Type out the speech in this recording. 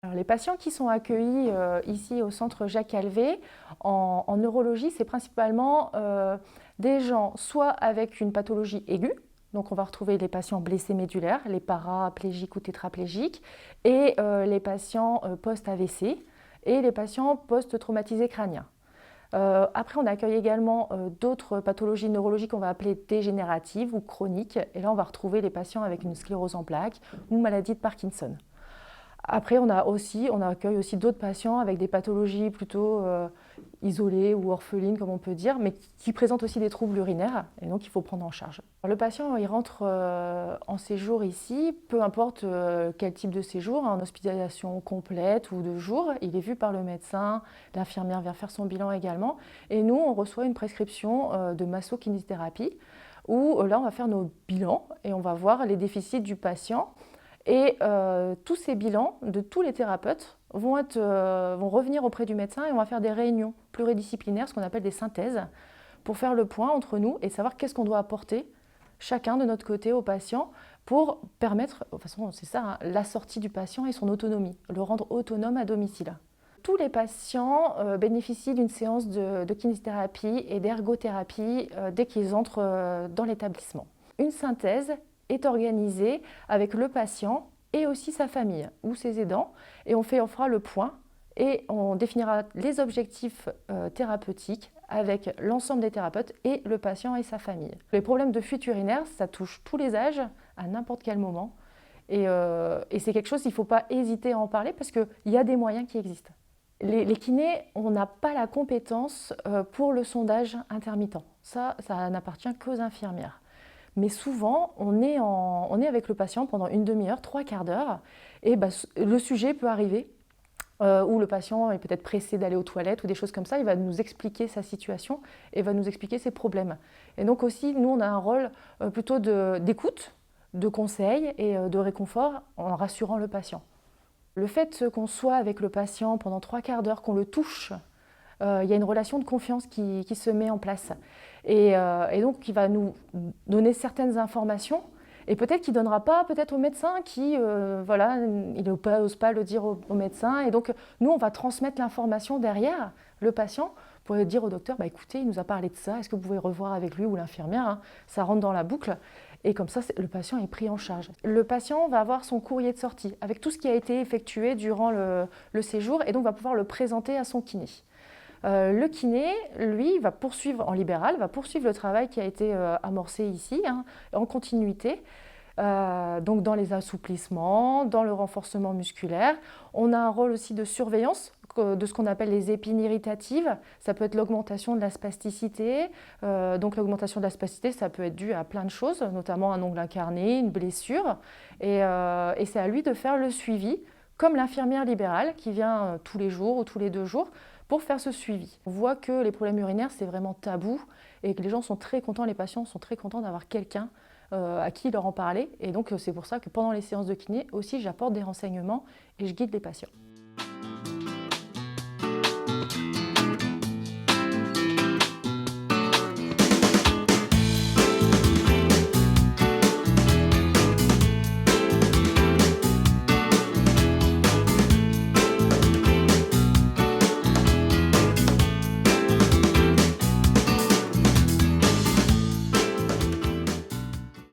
Alors, les patients qui sont accueillis ici au centre Jacques Calvé, en neurologie, c'est principalement des gens soit avec une pathologie aiguë, donc on va retrouver les patients blessés médulaires, les paraplégiques ou tétraplégiques, et les patients post-AVC et les patients post-traumatisés crâniens. Après, on accueille également d'autres pathologies neurologiques qu'on va appeler dégénératives ou chroniques, et là on va retrouver les patients avec une sclérose en plaques ou maladie de Parkinson. Après, on accueille aussi d'autres patients avec des pathologies plutôt isolées ou orphelines, comme on peut dire, mais qui présentent aussi des troubles urinaires, et donc il faut prendre en charge. Le patient, il rentre en séjour ici, peu importe quel type de séjour, en hospitalisation complète ou de jour, il est vu par le médecin, l'infirmière vient faire son bilan également, et nous, on reçoit une prescription de massokinésithérapie, où là, on va faire nos bilans et on va voir les déficits du patient. Et tous ces bilans de tous les thérapeutes vont revenir auprès du médecin et on va faire des réunions pluridisciplinaires, ce qu'on appelle des synthèses, pour faire le point entre nous et savoir qu'est-ce qu'on doit apporter chacun de notre côté au patient pour permettre, de toute façon c'est ça, hein, la sortie du patient et son autonomie, le rendre autonome à domicile. Tous les patients bénéficient d'une séance de kinésithérapie et d'ergothérapie dès qu'ils entrent dans l'établissement. Une synthèse est organisée avec le patient et aussi sa famille ou ses aidants, et on fera le point et on définira les objectifs thérapeutiques avec l'ensemble des thérapeutes et le patient et sa famille. Les problèmes de fuite urinaire, ça touche tous les âges, à n'importe quel moment, et c'est quelque chose qu'il ne faut pas hésiter à en parler parce qu'il y a des moyens qui existent. Les kinés, on n'a pas la compétence pour le sondage intermittent. Ça n'appartient qu'aux infirmières. Mais souvent, on est avec le patient pendant une demi-heure, trois quarts d'heure, et le sujet peut arriver où le patient est peut-être pressé d'aller aux toilettes ou des choses comme ça. Il va nous expliquer sa situation et va nous expliquer ses problèmes. Et donc aussi, nous, on a un rôle plutôt d'écoute, de conseil et de réconfort en rassurant le patient. Le fait qu'on soit avec le patient pendant trois quarts d'heure, qu'on le touche, il y a une relation de confiance qui se met en place. Et donc, il va nous donner certaines informations et peut-être qu'il ne donnera pas peut-être au médecin qui, voilà, il n'ose pas le dire au médecin. Et donc, nous, on va transmettre l'information derrière le patient pour dire au docteur, bah, écoutez, il nous a parlé de ça, est-ce que vous pouvez revoir avec lui ou l'infirmière, hein, ça rentre dans la boucle. Et comme ça, le patient est pris en charge. Le patient va avoir son courrier de sortie avec tout ce qui a été effectué durant le séjour et donc va pouvoir le présenter à son kiné. Le kiné, lui, va poursuivre en libéral, va poursuivre le travail qui a été amorcé ici, hein, en continuité. Donc dans les assouplissements, dans le renforcement musculaire. On a un rôle aussi de surveillance de ce qu'on appelle les épines irritatives. Ça peut être l'augmentation de la spasticité. Donc l'augmentation de la spasticité, ça peut être dû à plein de choses, notamment un ongle incarné, une blessure. Et c'est à lui de faire le suivi, comme l'infirmière libérale qui vient tous les jours ou tous les 2 jours pour faire ce suivi. On voit que les problèmes urinaires, c'est vraiment tabou et que les gens sont très contents, les patients sont très contents d'avoir quelqu'un à qui leur en parler. Et donc, c'est pour ça que pendant les séances de kiné aussi, j'apporte des renseignements et je guide les patients.